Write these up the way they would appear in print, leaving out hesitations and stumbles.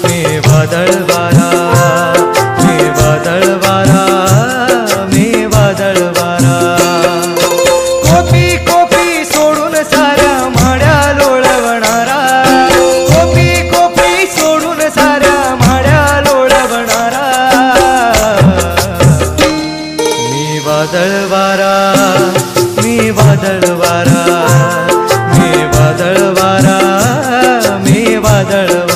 मी वादळवारा, मी वादळवारा, मी वादळवारा. Copy copy सोडून साऱ्या माड्या लोळवणारा, copy copy सोडून साऱ्या माड्या लोळवणारा. मी वादळवारा, मी वादळवारा, मी वादळवारा, मी वादळवारा.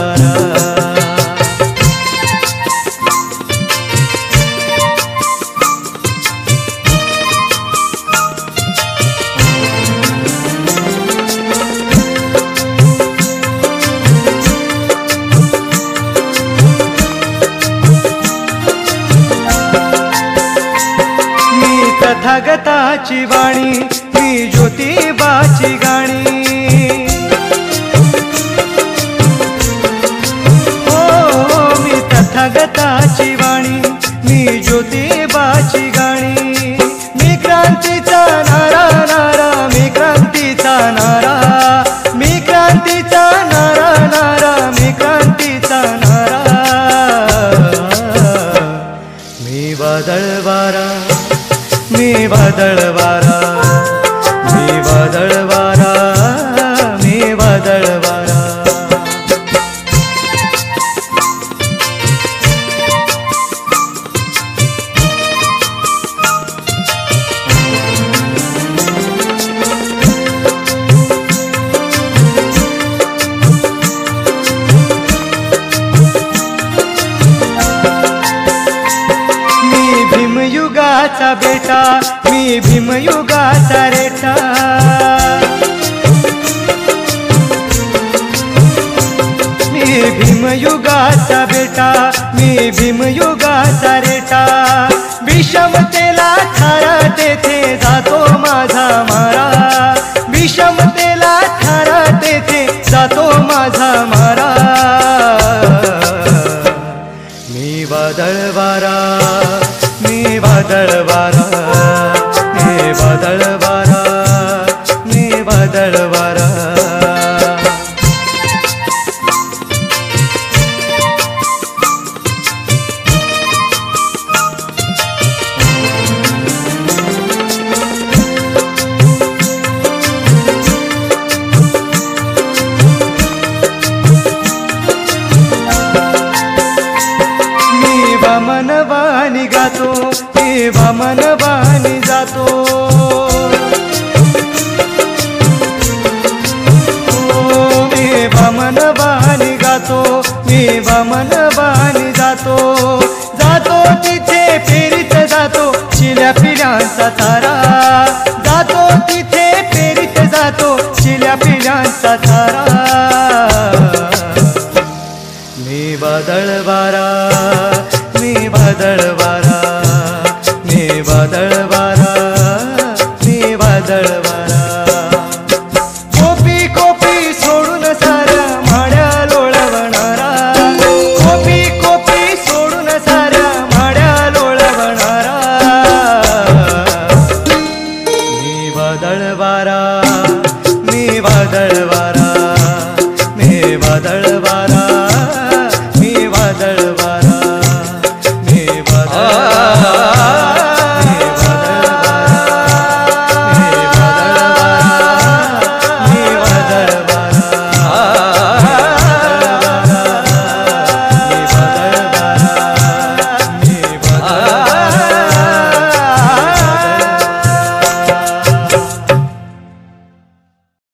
तथागताची वाणी, मी ज्योतिबाची गाणी. हो मी तथागताची वाणी, मी ज्योतिबाची गाणी. मी क्रांतीचा नारा नारा, मी क्रांतीचा नारा, मी क्रांतीचा नारा नारा, मी क्रांतीचा नारा. मी वादळवारा, मी वादळवारा, मी वादळवारा, मी वादळवारा. मी भीमयुगाचा बेटा, मी भीमयुगाचा रेटा. मी भीमयुगाचा बेटा, मी भीमयुगाचा रेटा. विषमतेला थारा तेथे जातो माझा मारा, विषमतेला थारा तेथे जातो माझा मारा. मी वादळवारा, मी वादळवारा, मी वादळवारा, मी वादळवारा. मी वामनवाणी गातो, मी वामनवाणी जातो. मी वामनवाणी गातो, मी वामनवाणी जातो. जातो तिथे फेरीत जातो चिल्या पिल्यांचा तारा, जातो तिथे फेरीत जातो चिल्या पिल्यांचा तारा. मी वादळवारा, मी वादळवारा,